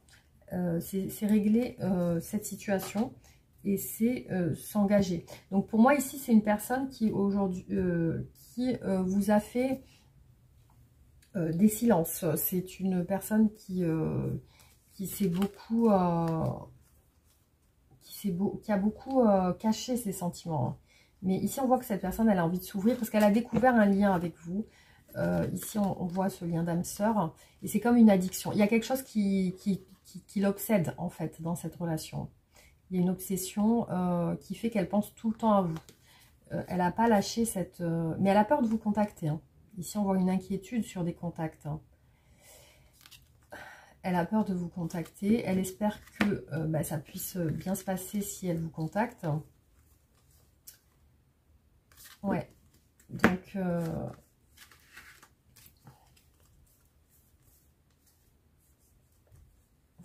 C'est régler cette situation et c'est s'engager. Donc, pour moi, ici, c'est une personne qui, aujourd'hui, vous a fait des silences. C'est une personne qui s'est beaucoup... qui a beaucoup caché ses sentiments. Hein. Mais ici, on voit que cette personne, elle a envie de s'ouvrir parce qu'elle a découvert un lien avec vous. Ici, on voit ce lien d'âme-sœur. Et c'est comme une addiction. Il y a quelque chose qui l'obsède, en fait, dans cette relation. Il y a une obsession qui fait qu'elle pense tout le temps à vous. Elle n'a pas lâché cette... mais elle a peur de vous contacter. Hein. Ici, on voit une inquiétude sur des contacts. Hein. Elle a peur de vous contacter. Elle espère que bah, ça puisse bien se passer si elle vous contacte. Ouais. Donc,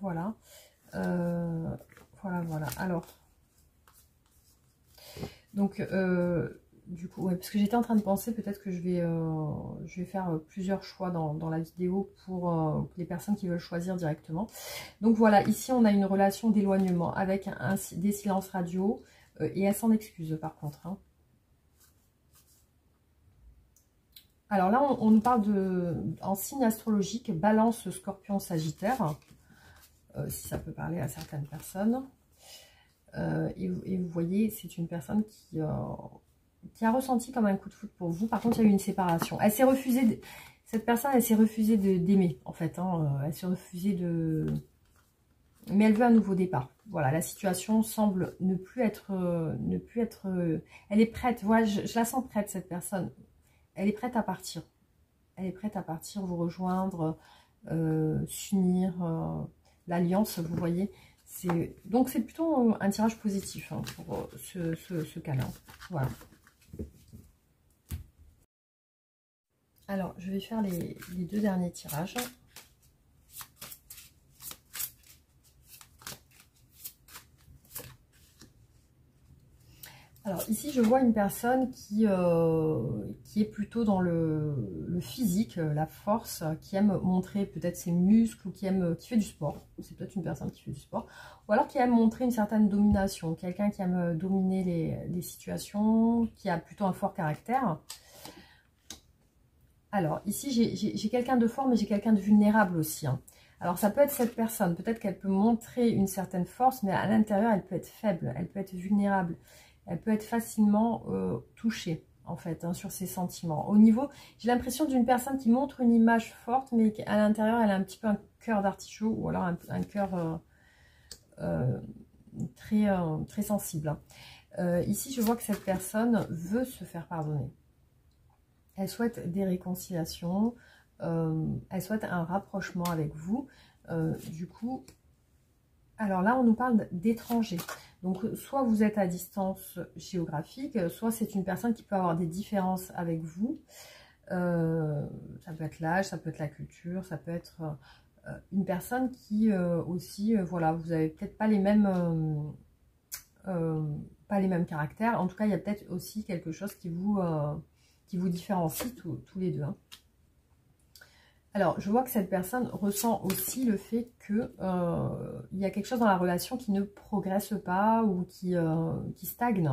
voilà. Voilà. Alors, donc, du coup, ouais, parce que j'étais en train de penser peut-être que je vais faire plusieurs choix dans la vidéo pour les personnes qui veulent choisir directement. Donc voilà, ici on a une relation d'éloignement avec des silences radio et elle s'en excuse par contre. Hein. Alors là, on nous parle en signe astrologique, Balance, Scorpion, Sagittaire, si ça peut parler à certaines personnes. Et vous voyez, c'est une personne qui a ressenti comme un coup de foudre pour vous. Par contre, il y a eu une séparation. Elle s'est refusée, cette personne, elle s'est refusée d'aimer, en fait. Hein. Elle s'est refusée de... Mais elle veut un nouveau départ. Voilà, la situation semble ne plus être... elle est prête, voilà, je la sens prête, cette personne. Elle est prête à partir. Elle est prête à partir, vous rejoindre, s'unir, l'alliance, vous voyez. Donc c'est plutôt un tirage positif hein, pour ce cas-là. Voilà. Alors, je vais faire les deux derniers tirages. Alors ici, je vois une personne qui est plutôt dans le physique, la force, qui aime montrer peut-être ses muscles ou qui fait du sport. C'est peut-être une personne qui fait du sport. Ou alors qui aime montrer une certaine domination. Quelqu'un qui aime dominer les situations, qui a plutôt un fort caractère. Alors ici, j'ai quelqu'un de fort, mais j'ai quelqu'un de vulnérable aussi. Hein. Alors ça peut être cette personne. Peut-être qu'elle peut montrer une certaine force, mais à l'intérieur, elle peut être faible, elle peut être vulnérable. Elle peut être facilement touchée, en fait, hein, sur ses sentiments. Au niveau, j'ai l'impression d'une personne qui montre une image forte, mais à l'intérieur, elle a un petit peu un cœur d'artichaut, ou alors un cœur très sensible. Ici, je vois que cette personne veut se faire pardonner. Elle souhaite des réconciliations, elle souhaite un rapprochement avec vous. Du coup, alors là, on nous parle d'étrangers. Donc, soit vous êtes à distance géographique, soit c'est une personne qui peut avoir des différences avec vous. Ça peut être l'âge, ça peut être la culture, ça peut être une personne qui aussi, voilà, vous n'avez peut-être pas les mêmes caractères. En tout cas, il y a peut-être aussi quelque chose qui vous différencie tous les deux. Hein. Alors, je vois que cette personne ressent aussi le fait qu'il y a quelque chose dans la relation qui ne progresse pas ou qui stagne.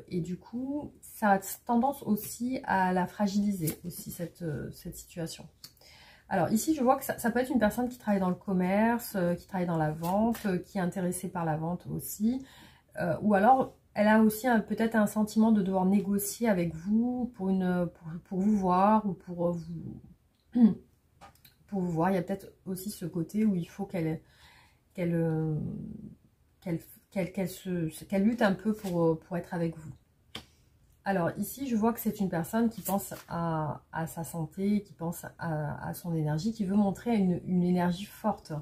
Et du coup, ça a tendance aussi à la fragiliser, aussi, cette situation. Alors ici, je vois que ça peut être une personne qui travaille dans le commerce, qui travaille dans la vente, qui est intéressée par la vente aussi. Ou alors, elle a aussi peut-être un sentiment de devoir négocier avec vous pour vous voir ou pour vous voir. Il y a peut-être aussi ce côté où il faut qu'elle lutte un peu pour être avec vous. Alors ici, je vois que c'est une personne qui pense à sa santé, qui pense à son énergie, qui veut montrer une énergie forte.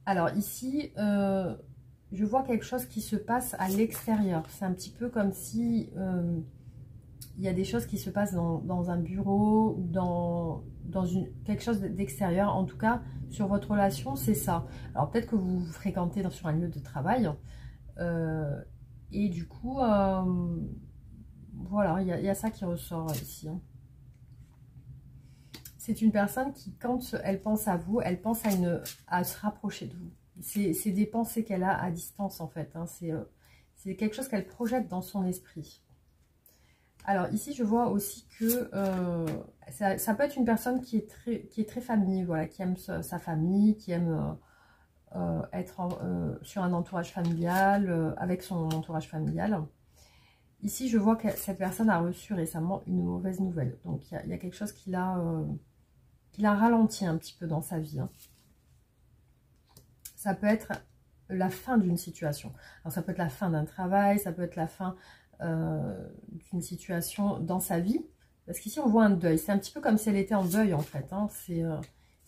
Alors ici, je vois quelque chose qui se passe à l'extérieur. C'est un petit peu comme si il y a des choses qui se passent dans un bureau ou dans quelque chose d'extérieur. En tout cas, sur votre relation, c'est ça. Alors peut-être que vous vous fréquentez sur un lieu de travail. Et du coup, voilà, il y a ça qui ressort ici. Hein. C'est une personne qui, quand elle pense à vous, elle pense à se rapprocher de vous. C'est des pensées qu'elle a à distance, en fait. Hein. C'est quelque chose qu'elle projette dans son esprit. Alors ici, je vois aussi que ça peut être une personne qui est très famille, voilà, qui aime sa famille, qui aime être sur un entourage familial, avec son entourage familial. Ici, je vois que cette personne a reçu récemment une mauvaise nouvelle. Donc, il y a quelque chose qui l'a ralenti un petit peu dans sa vie. Hein. Ça peut être la fin d'une situation. Alors, ça peut être la fin d'un travail, ça peut être la fin d'une situation dans sa vie. Parce qu'ici, on voit un deuil. C'est un petit peu comme si elle était en deuil, en fait. Hein.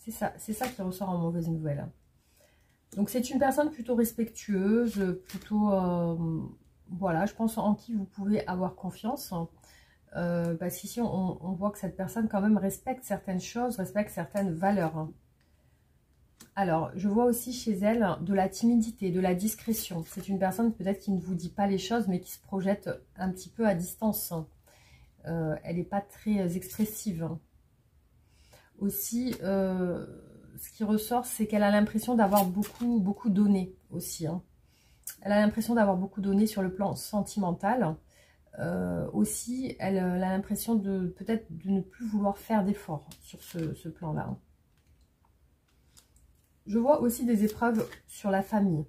C'est ça qui ressort en mauvaise nouvelle. Donc c'est une personne plutôt respectueuse, plutôt, voilà, je pense en qui vous pouvez avoir confiance. Parce qu'ici on voit que cette personne quand même respecte certaines choses, respecte certaines valeurs. Alors, je vois aussi chez elle de la timidité, de la discrétion. C'est une personne peut-être qui ne vous dit pas les choses, mais qui se projette un petit peu à distance. Elle n'est pas très expressive. Aussi, ce qui ressort, c'est qu'elle a l'impression d'avoir beaucoup donné aussi. Elle a l'impression d'avoir beaucoup donné sur le plan sentimental. Aussi, elle a l'impression de peut-être de ne plus vouloir faire d'efforts sur ce plan-là. Je vois aussi des épreuves sur la famille.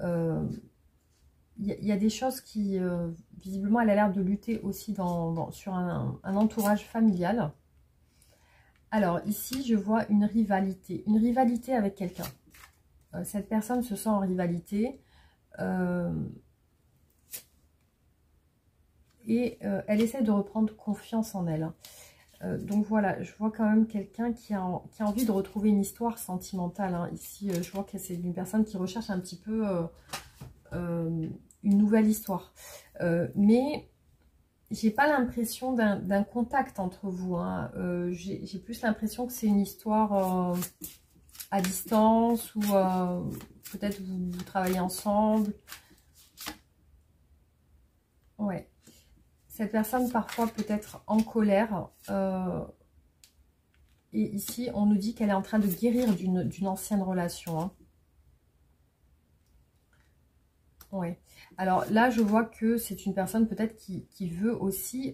Il y a des choses qui, visiblement, elle a l'air de lutter aussi sur un entourage familial. Alors, ici, je vois une rivalité avec quelqu'un. Cette personne se sent en rivalité. Et elle essaie de reprendre confiance en elle. Donc voilà, je vois quand même quelqu'un qui a envie de retrouver une histoire sentimentale. Ici, je vois que c'est une personne qui recherche un petit peu une nouvelle histoire. Mais j'ai pas l'impression d'un contact entre vous. J'ai plus l'impression que c'est une histoire à distance ou peut-être vous travaillez ensemble. Ouais. Cette personne parfois peut être en colère. Et ici, on nous dit qu'elle est en train de guérir d'une ancienne relation. Ouais. Alors là, je vois que c'est une personne peut-être qui veut aussi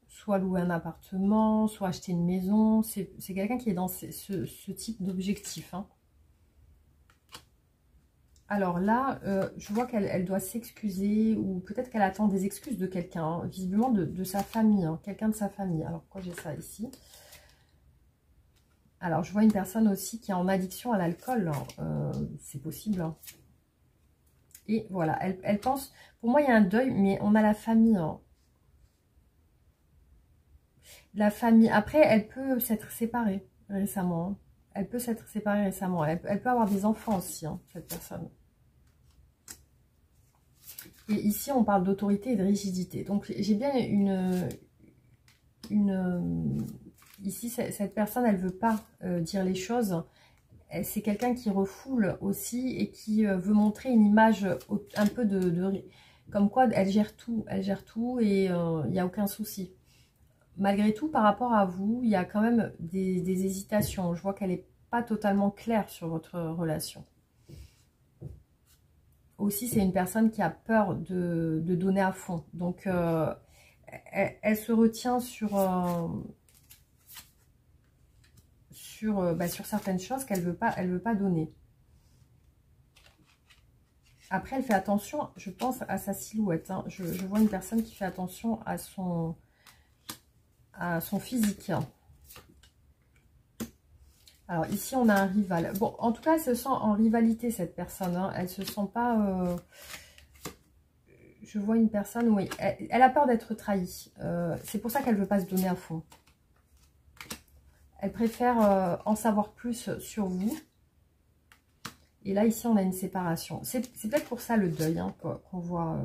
soit louer un appartement, soit acheter une maison. C'est quelqu'un qui est dans ce type d'objectif. Alors là, je vois qu'elle doit s'excuser ou peut-être qu'elle attend des excuses de quelqu'un, visiblement de sa famille, quelqu'un de sa famille. Alors pourquoi j'ai ça ici? Alors je vois une personne aussi qui est en addiction à l'alcool, c'est possible. Et voilà, elle pense, pour moi il y a un deuil, mais on a la famille. La famille, après elle peut s'être séparée récemment. Elle peut s'être séparée récemment, elle peut avoir des enfants aussi, cette personne. Et ici, on parle d'autorité et de rigidité. Donc, j'ai bien ici, cette personne, elle ne veut pas dire les choses. C'est quelqu'un qui refoule aussi et qui veut montrer une image un peu comme quoi elle gère tout. Elle gère tout et il n'y a aucun souci. Malgré tout, par rapport à vous, il y a quand même des hésitations. Je vois qu'elle n'est pas totalement claire sur votre relation. Aussi, c'est une personne qui a peur de donner à fond. Donc, elle se retient sur certaines choses qu'elle veut pas donner. Après, elle fait attention, je pense, à sa silhouette. Je vois une personne qui fait attention à son physique. Alors, ici, on a un rival. Bon, en tout cas, elle se sent en rivalité, cette personne. Elle se sent pas... je vois une personne, oui, elle a peur d'être trahie. C'est pour ça qu'elle ne veut pas se donner à fond. Elle préfère en savoir plus sur vous. Et là, ici, on a une séparation. C'est peut-être pour ça le deuil, qu'on voit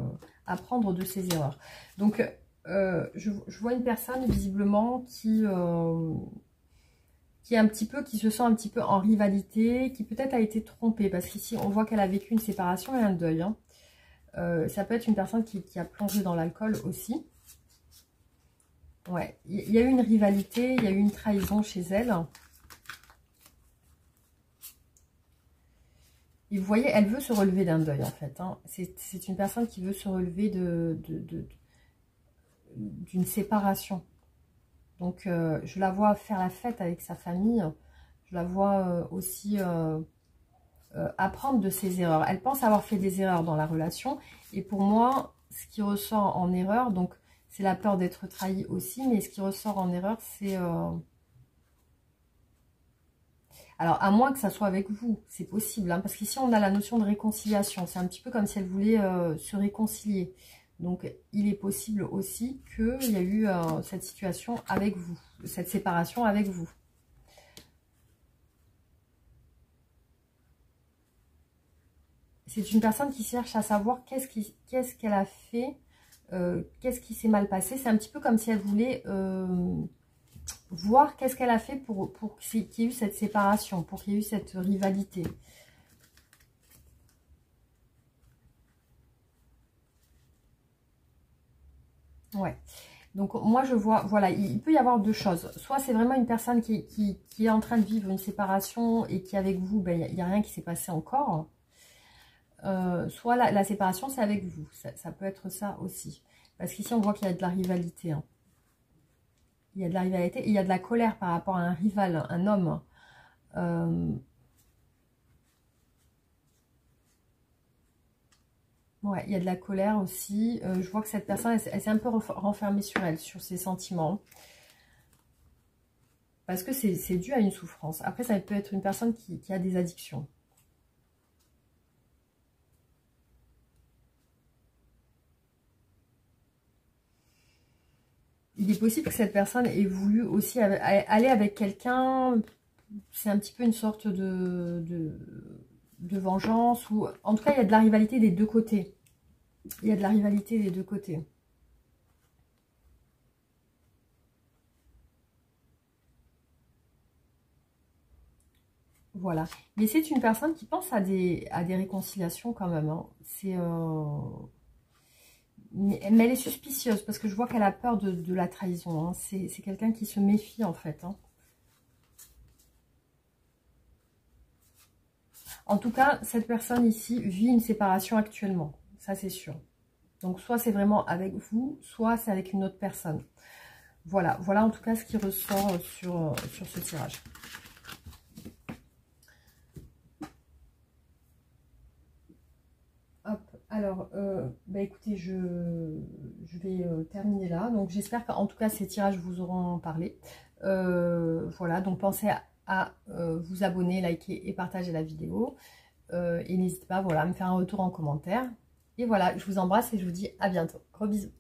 apprendre de ses erreurs. Donc, je vois une personne, visiblement, qui se sent un petit peu en rivalité, qui peut-être a été trompée. Parce qu'ici, on voit qu'elle a vécu une séparation et un deuil. Ça peut être une personne qui a plongé dans l'alcool aussi. Ouais, il y a eu une rivalité, il y a eu une trahison chez elle. Et vous voyez, elle veut se relever d'un deuil en fait. C'est une personne qui veut se relever d'une séparation. Donc, je la vois faire la fête avec sa famille. Je la vois aussi apprendre de ses erreurs. Elle pense avoir fait des erreurs dans la relation. Et pour moi, ce qui ressort en erreur, donc c'est la peur d'être trahi aussi, mais ce qui ressort en erreur, c'est... Alors, à moins que ça soit avec vous, c'est possible. Parce qu'ici, on a la notion de réconciliation. C'est un petit peu comme si elle voulait se réconcilier. Donc, il est possible aussi qu'il y a eu cette situation avec vous, cette séparation avec vous. C'est une personne qui cherche à savoir qu'est-ce qu'elle a fait, qu'est-ce qui s'est mal passé. C'est un petit peu comme si elle voulait voir qu'est-ce qu'elle a fait pour qu'il y ait eu cette séparation, pour qu'il y ait eu cette rivalité. Ouais. Donc moi je vois, voilà, il peut y avoir deux choses. Soit c'est vraiment une personne qui est en train de vivre une séparation et qui avec vous, ben, il n'y a rien qui s'est passé encore. Soit la séparation c'est avec vous. Ça peut être ça aussi. Parce qu'ici on voit qu'il y a de la rivalité. Hein. Il y a de la rivalité et il y a de la colère par rapport à un rival, un homme. Ouais, il y a de la colère aussi. Je vois que cette personne, elle s'est un peu renfermée sur elle, sur ses sentiments. Parce que c'est dû à une souffrance. Après, ça peut être une personne qui a des addictions. Il est possible que cette personne ait voulu aussi aller avec quelqu'un. C'est un petit peu une sorte de vengeance. Ou en tout cas, il y a de la rivalité des deux côtés. Il y a de la rivalité des deux côtés. Voilà. Mais c'est une personne qui pense à des réconciliations quand même. Hein. Mais elle est suspicieuse parce que je vois qu'elle a peur de la trahison. Hein. C'est quelqu'un qui se méfie en fait. Hein. En tout cas, cette personne ici vit une séparation actuellement. Ça, c'est sûr. Donc, soit c'est vraiment avec vous, soit c'est avec une autre personne. Voilà. Voilà en tout cas ce qui ressort sur ce tirage. Hop. Alors, bah écoutez, je vais terminer là. Donc, j'espère qu'en tout cas, ces tirages vous auront parlé. Voilà. Donc, pensez à vous abonner, liker et partager la vidéo. Et n'hésitez pas, voilà, à me faire un retour en commentaire. Et voilà, je vous embrasse et je vous dis à bientôt. Gros bisous.